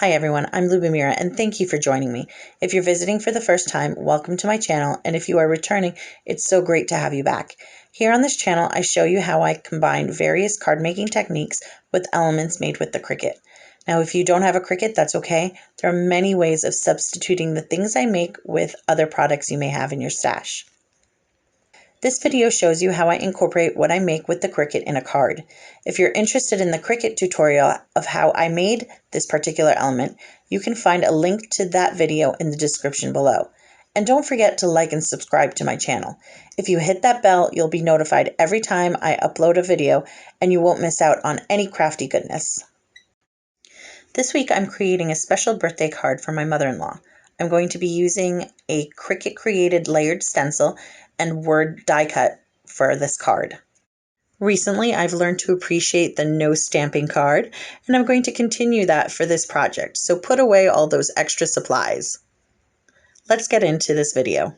Hi everyone, I'm Lubomira and thank you for joining me. If you're visiting for the first time, welcome to my channel, and if you are returning, it's so great to have you back. Here on this channel, I show you how I combine various card making techniques with elements made with the Cricut. Now, if you don't have a Cricut, that's okay. There are many ways of substituting the things I make with other products you may have in your stash. This video shows you how I incorporate what I make with the Cricut in a card. If you're interested in the Cricut tutorial of how I made this particular element, you can find a link to that video in the description below. And don't forget to like and subscribe to my channel. If you hit that bell, you'll be notified every time I upload a video and you won't miss out on any crafty goodness. This week I'm creating a special birthday card for my mother-in-law. I'm going to be using a Cricut created layered stencil and word die cut for this card. Recently, I've learned to appreciate the no stamping card, and I'm going to continue that for this project, so put away all those extra supplies. Let's get into this video.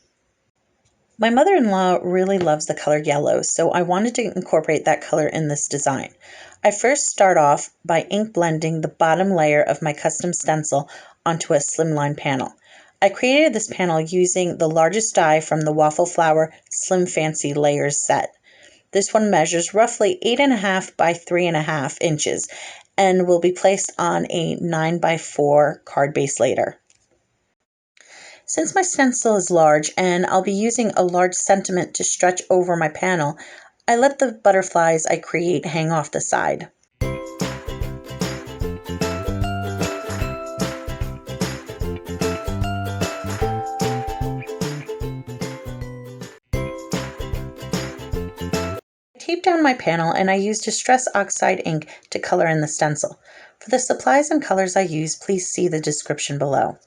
My mother-in-law really loves the color yellow, so I wanted to incorporate that color in this design. I first start off by ink blending the bottom layer of my custom stencil onto a slimline panel. I created this panel using the largest die from the Waffle Flower Slim Fancy Layers set. This one measures roughly 8.5 by 3.5 inches and will be placed on a 9x4 card base later. Since my stencil is large and I'll be using a large sentiment to stretch over my panel, I let the butterflies I create hang off the side. I taped down my panel and I used Distress Oxide ink to color in the stencil. For the supplies and colors I use, please see the description below.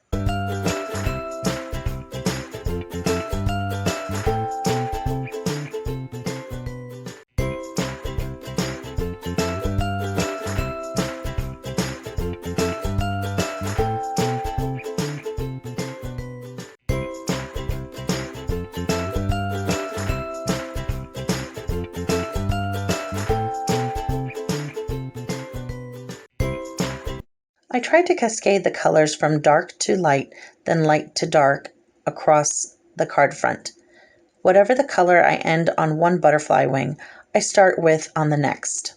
I tried to cascade the colors from dark to light, then light to dark across the card front. Whatever the color I end on one butterfly wing, I start with on the next.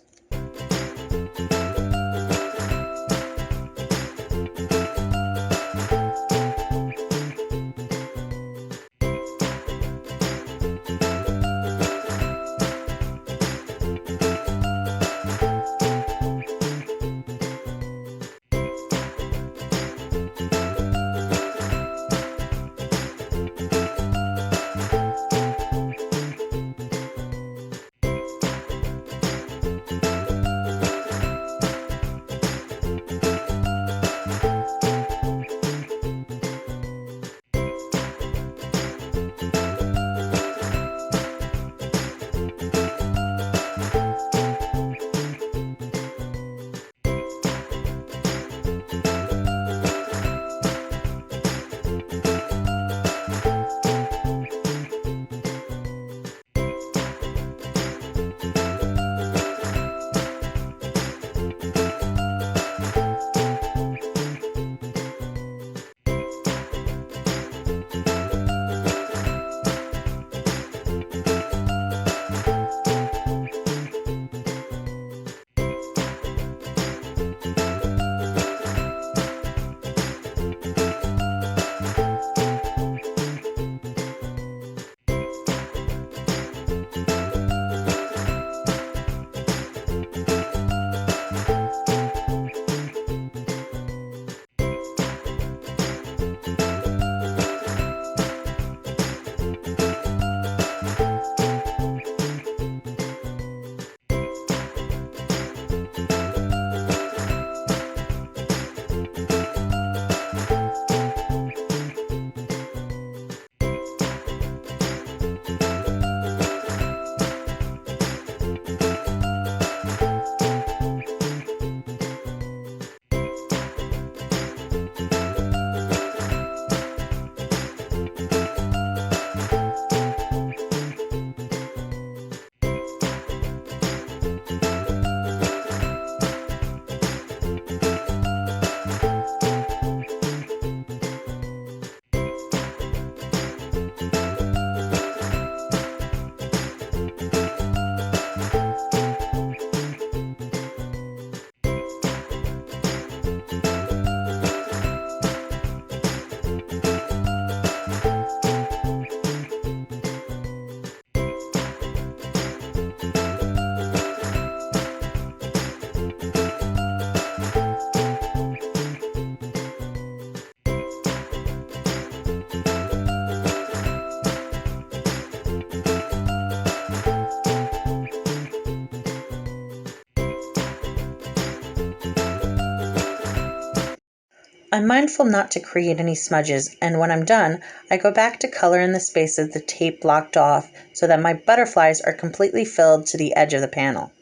I'm mindful not to create any smudges, and when I'm done, I go back to color in the spaces the tape blocked off so that my butterflies are completely filled to the edge of the panel.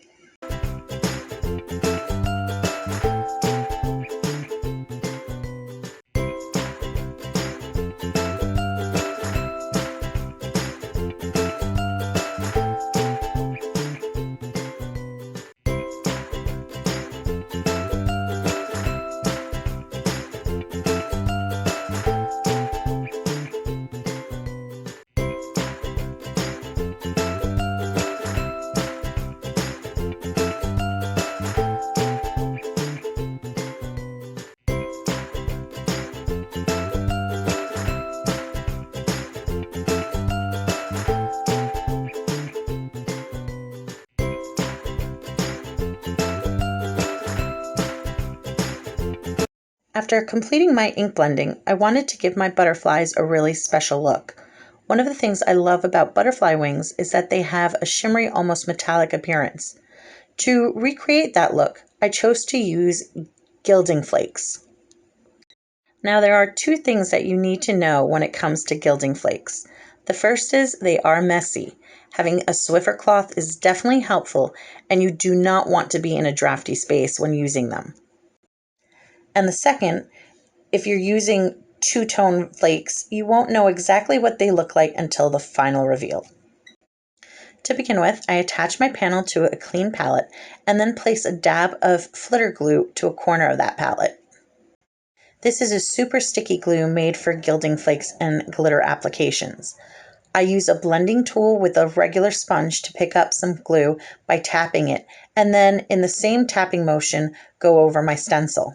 After completing my ink blending, I wanted to give my butterflies a really special look. One of the things I love about butterfly wings is that they have a shimmery, almost metallic appearance. To recreate that look, I chose to use gilding flakes. Now there are two things that you need to know when it comes to gilding flakes. The first is they are messy. Having a Swiffer cloth is definitely helpful, and you do not want to be in a drafty space when using them. And the second, if you're using two-tone flakes, you won't know exactly what they look like until the final reveal. To begin with, I attach my panel to a clean palette and then place a dab of flitter glue to a corner of that palette. This is a super sticky glue made for gilding flakes and glitter applications. I use a blending tool with a regular sponge to pick up some glue by tapping it, and then in the same tapping motion, go over my stencil.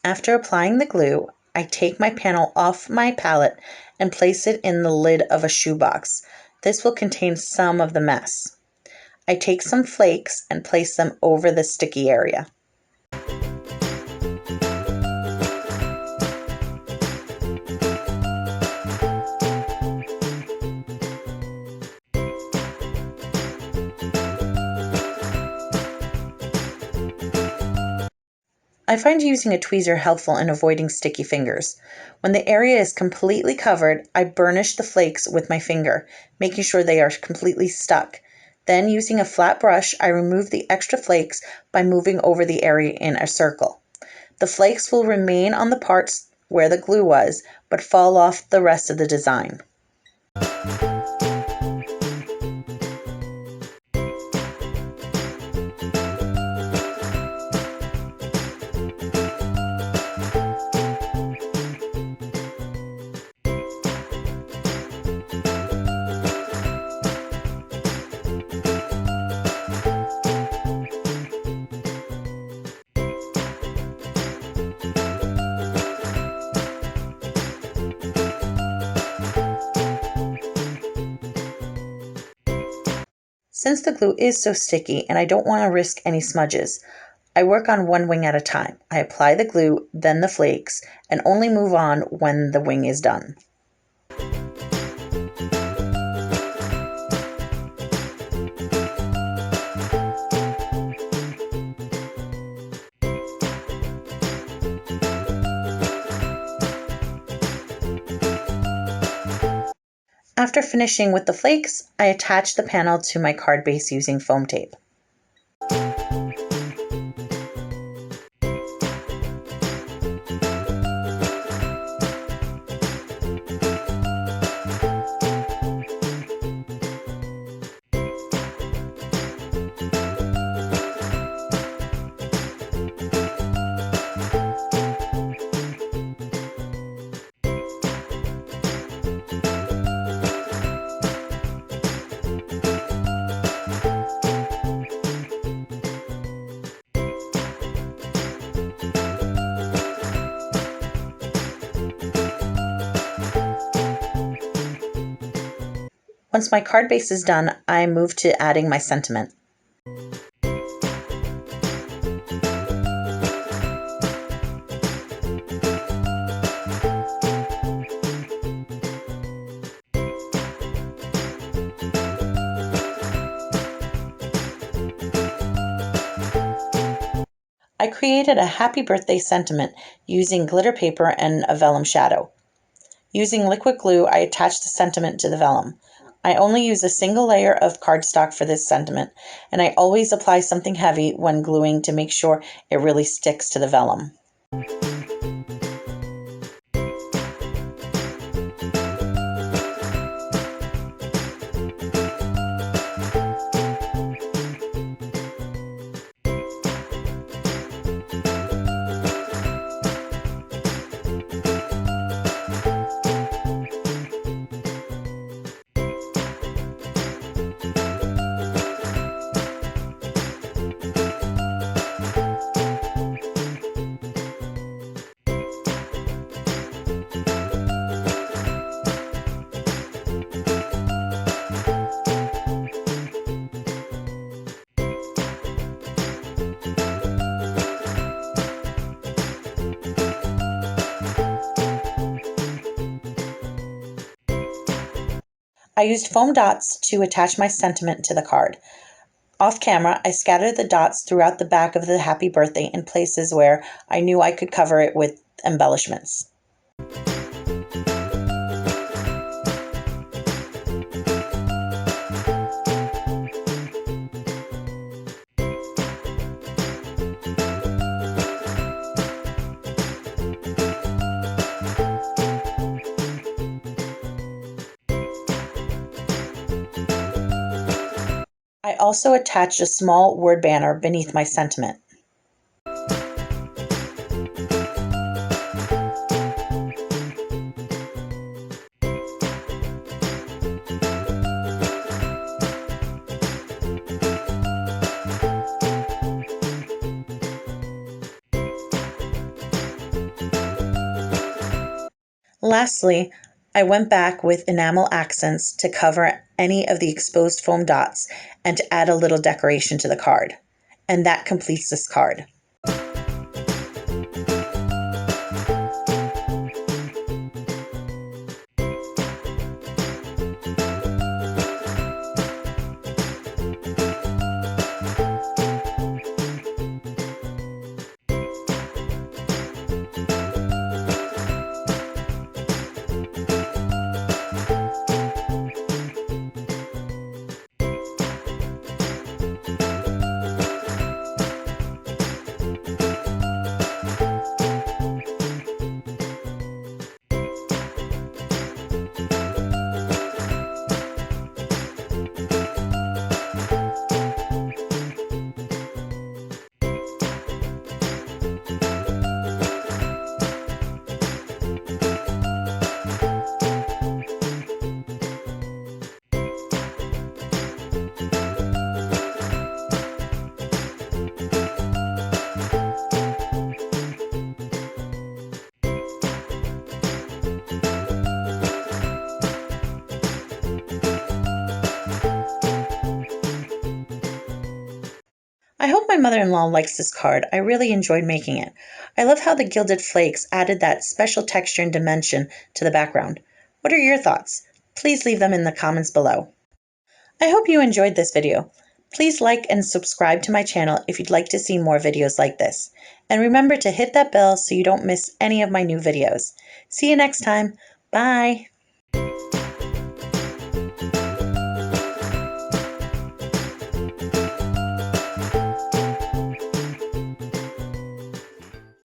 After applying the glue, I take my panel off my palette and place it in the lid of a shoebox. This will contain some of the mess. I take some flakes and place them over the sticky area. I find using a tweezer helpful in avoiding sticky fingers. When the area is completely covered, I burnish the flakes with my finger, making sure they are completely stuck. Then, using a flat brush, I remove the extra flakes by moving over the area in a circle. The flakes will remain on the parts where the glue was, but fall off the rest of the design. Since the glue is so sticky and I don't want to risk any smudges, I work on one wing at a time. I apply the glue, then the flakes, and only move on when the wing is done. After finishing with the flakes, I attach the panel to my card base using foam tape. Once my card base is done, I move to adding my sentiment. I created a happy birthday sentiment using glitter paper and a vellum shadow. Using liquid glue, I attached the sentiment to the vellum. I only use a single layer of cardstock for this sentiment, and I always apply something heavy when gluing to make sure it really sticks to the vellum. I used foam dots to attach my sentiment to the card. Off camera, I scattered the dots throughout the back of the happy birthday in places where I knew I could cover it with embellishments. I also attached a small word banner beneath my sentiment. Lastly, I went back with enamel accents to cover any of the exposed foam dots and to add a little decoration to the card. And that completes this card. I hope my mother-in-law likes this card. I really enjoyed making it. I love how the Gilded Flakes added that special texture and dimension to the background. What are your thoughts? Please leave them in the comments below. I hope you enjoyed this video. Please like and subscribe to my channel if you'd like to see more videos like this. And remember to hit that bell so you don't miss any of my new videos. See you next time. Bye!